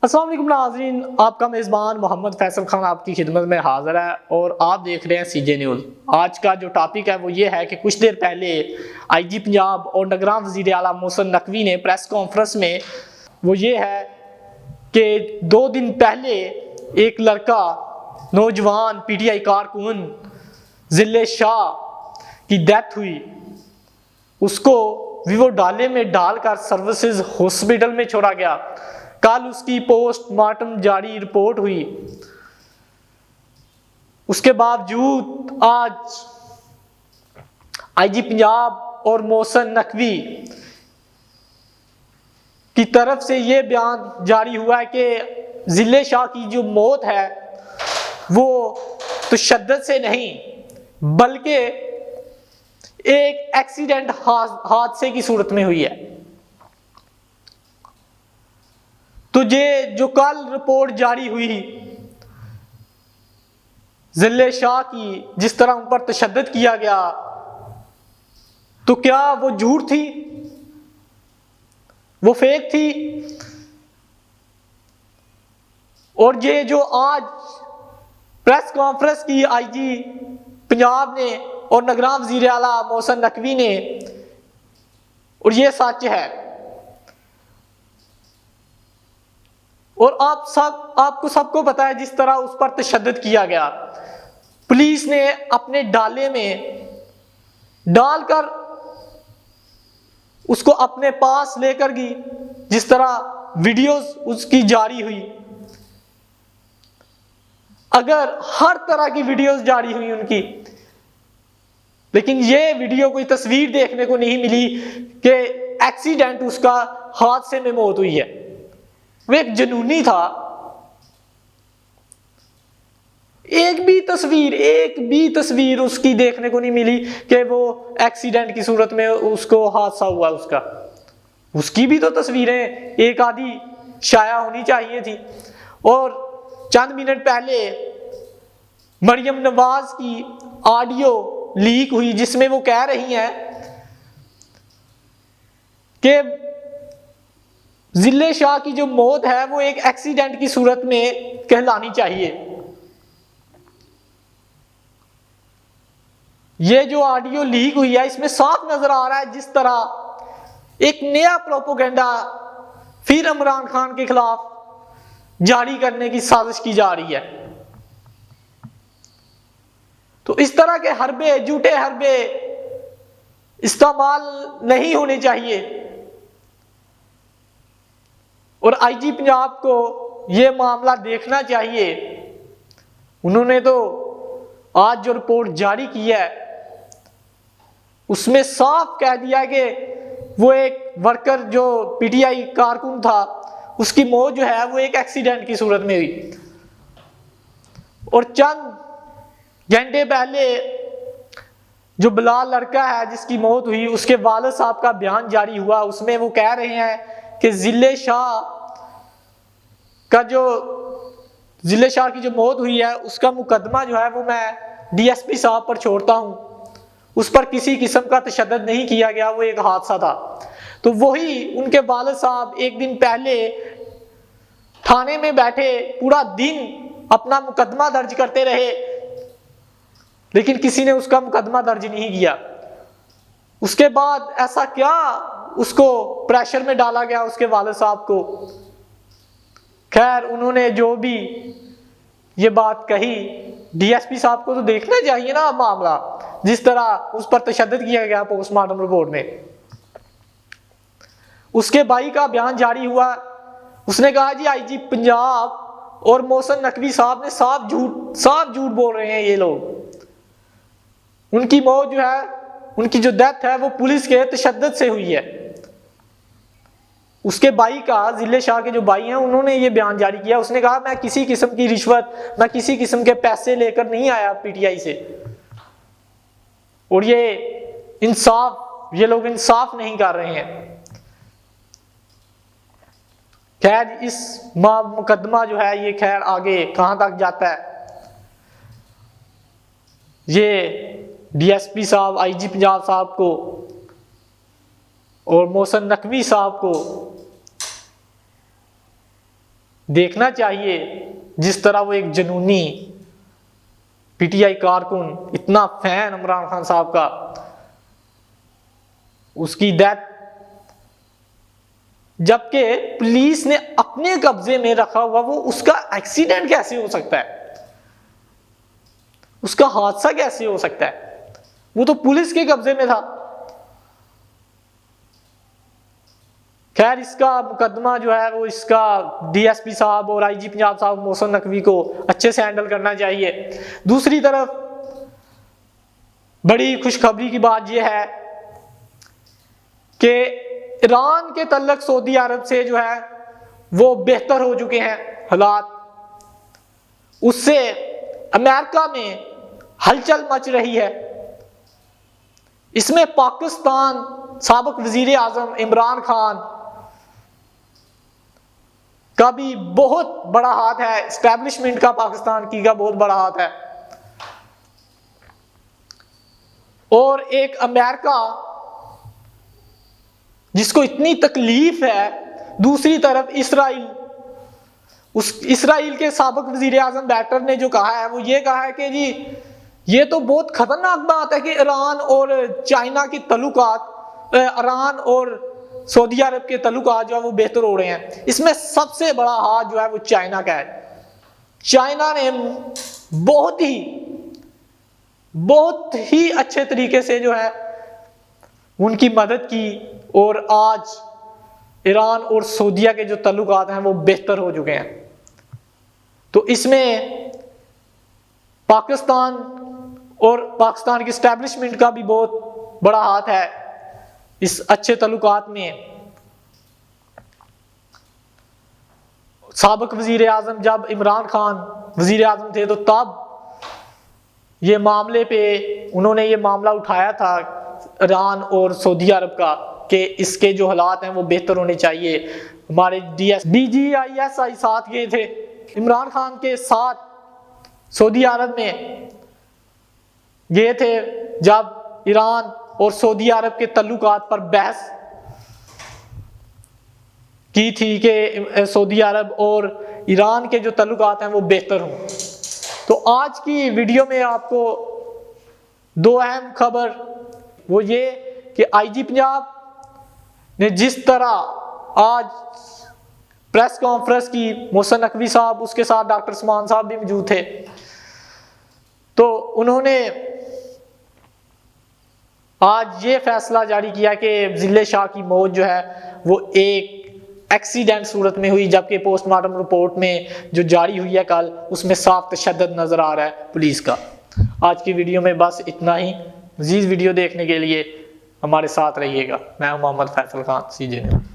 अस्सलाम वालेकुम नाज़रीन, आपका मेज़बान मोहम्मद फैसल खान आपकी खिदमत में हाज़िर है और आप देख रहे हैं सीजे न्यूज़। आज का जो टॉपिक है वो ये है कि कुछ देर पहले आईजी पंजाब और निगरान वज़ीर आला मोहसिन नकवी ने प्रेस कॉन्फ्रेंस में वो ये है कि 2 दिन पहले एक लड़का नौजवान पीटीआई कारकुन जिले शाह की डेथ हुई, उसको विवो डाले में डालकर सर्विसेज हॉस्पिटल में छोड़ा गया। कल उसकी पोस्टमार्टम जारी रिपोर्ट हुई। उसके बावजूद आज आईजी पंजाब और मोहसिन नकवी की तरफ से यह बयान जारी हुआ है कि जिले शाह की जो मौत है वो तशद्दुद से नहीं बल्कि एक एक्सीडेंट हादसे की सूरत में हुई है। तो ये जो कल रिपोर्ट जारी हुई जिले शाह की, जिस तरह उन पर तशद्दुद किया गया, तो क्या वो झूठ थी, वो फेक थी? और ये जो आज प्रेस कॉन्फ्रेंस की आईजी पंजाब ने और निगरान वज़ीर आला मोहसिन नकवी ने, और ये सच है। और आपको सबको पता है जिस तरह उस पर तशद्दुद किया गया। पुलिस ने अपने डाले में डालकर उसको अपने पास लेकर गई, जिस तरह वीडियोस उसकी जारी हुई। अगर हर तरह की वीडियोस जारी हुई उनकी, लेकिन ये वीडियो कोई तस्वीर देखने को नहीं मिली कि एक्सीडेंट उसका हादसे में मौत हुई है। वो एक जुनूनी था। एक भी तस्वीर उसकी देखने को नहीं मिली कि वो एक्सीडेंट की सूरत में उसको हादसा हुआ। उसकी भी तो तस्वीरें एक आधी शाया होनी चाहिए थी। और चंद मिनट पहले मरियम नवाज की ऑडियो लीक हुई, जिसमें वो कह रही हैं कि जिले शाह की जो मौत है वो एक एक्सीडेंट की सूरत में कहलानी चाहिए। ये जो ऑडियो लीक हुई है, इसमें साफ नजर आ रहा है जिस तरह एक नया प्रोपोगेंडा फिर इमरान खान के खिलाफ जारी करने की साजिश की जा रही है। तो इस तरह के हरबे, झूठे हरबे इस्तेमाल नहीं होने चाहिए। और आईजी पंजाब को यह मामला देखना चाहिए। उन्होंने तो आज जो रिपोर्ट जारी की है उसमें साफ कह दिया कि वो एक वर्कर जो पीटीआई कारकुन था, उसकी मौत जो है वो एक एक्सीडेंट की सूरत में हुई। और चंद घंटे पहले जो बिलाल लड़का है जिसकी मौत हुई, उसके वालिद साहब का बयान जारी हुआ। उसमें वो कह रहे हैं कि जिले शाह की जो मौत हुई है उसका मुकदमा जो है वो मैं डीएसपी साहब पर छोड़ता हूं। उस पर किसी किस्म का तशद्दुद नहीं किया गया, वो एक हादसा था। तो वही उनके वालिद साहब एक दिन पहले थाने में बैठे पूरा दिन अपना मुकदमा दर्ज करते रहे, लेकिन किसी ने उसका मुकदमा दर्ज नहीं किया। उसके बाद ऐसा क्या उसको प्रेशर में डाला गया उसके वालिद साहब को? खैर, उन्होंने जो भी ये बात कही, डीएसपी साहब को तो देखना चाहिए ना मामला, जिस तरह उस पर तशद्दुद किया गया पोस्टमार्टम रिपोर्ट में। उसके भाई का बयान जारी हुआ। उसने कहा जी आईजी पंजाब और मोहसिन नकवी साहब ने साफ झूठ बोल रहे हैं ये लोग। उनकी मौत जो है, उनकी जो डेथ है वो पुलिस के तशद्दुद से हुई है। उसके भाई का, जिले शाह के जो भाई हैं, उन्होंने ये बयान जारी किया। उसने कहा मैं किसी किस्म की रिश्वत, मैं किसी किस्म के पैसे लेकर नहीं आया पीटीआई से, और ये लोग इंसाफ नहीं कर रहे हैं। खैर, इस मुकदमा जो है ये खैर आगे कहां तक जाता है, ये डीएसपी साहब, आईजी पंजाब साहब को और मोहसिन नकवी साहब को देखना चाहिए जिस तरह वो एक जुनूनी पीटीआई कारकुन, इतना फैन इमरान खान साहब का, उसकी डेथ, जबकि पुलिस ने अपने कब्जे में रखा हुआ, वो उसका एक्सीडेंट कैसे हो सकता है, उसका हादसा कैसे हो सकता है, वो तो पुलिस के कब्जे में था। खैर, इसका मुकदमा जो है वो इसका डीएसपी साहब और आईजी पंजाब साहब मोहसिन नकवी को अच्छे से हैंडल करना चाहिए। दूसरी तरफ बड़ी खुशखबरी की बात यह है कि ईरान के तल्लक सऊदी अरब से जो है वो बेहतर हो चुके हैं हालात। उससे अमेरिका में हलचल मच रही है। इसमें पाकिस्तान साबिक वजीर आजम इमरान खान का भी बहुत बड़ा हाथ है, एस्टैब्लिशमेंट का पाकिस्तान की का बहुत बड़ा हाथ है। और एक अमेरिका जिसको इतनी तकलीफ है, दूसरी तरफ इसराइल, उस इसराइल के साबिक वजीर आजम बैटर ने जो कहा है वो ये कहा है कि जी ये तो बहुत खतरनाक बात है कि ईरान और चाइना के तल्लुकात, ईरान और सऊदी अरब के तल्लुकात जो है वो बेहतर हो रहे हैं। इसमें सबसे बड़ा हाथ जो है वो चाइना का है। चाइना ने बहुत ही अच्छे तरीके से जो है उनकी मदद की और आज ईरान और सऊदीया के जो तल्लुकात हैं वो बेहतर हो चुके हैं। तो इसमें पाकिस्तान और पाकिस्तान की एस्टैब्लिशमेंट का भी बहुत बड़ा हाथ है इस अच्छे तल्लुकात में। साबिक वजीर आजम जब इमरान खान वजीर आजम थे तो तब ये मामले पे उन्होंने ये मामला उठाया था ईरान और सऊदी अरब का कि इसके जो हालात हैं वो बेहतर होने चाहिए। हमारे DGISI साथ गए थे इमरान खान के साथ, सऊदी अरब में गए थे जब ईरान और सऊदी अरब के तल्लुकात पर बहस की थी कि सऊदी अरब और ईरान के जो तल्लुकात हैं वो बेहतर हों। तो आज की वीडियो में आपको दो अहम खबर वो ये कि आईजी पंजाब ने जिस तरह आज प्रेस कॉन्फ्रेंस की, मोहसिन नकवी साहब, उसके साथ डॉक्टर उस्मान साहब भी मौजूद थे, तो उन्होंने आज ये फैसला जारी किया कि जिले शाह की मौत जो है वो एक एक्सीडेंट सूरत में हुई, जबकि पोस्टमार्टम रिपोर्ट में जो जारी हुई है कल उसमें साफ तशद्दुद नजर आ रहा है पुलिस का। आज की वीडियो में बस इतना ही। मज़ीद वीडियो देखने के लिए हमारे साथ रहिएगा। मैं हूं मोहम्मद फैसल खान, CJ न्यूज़।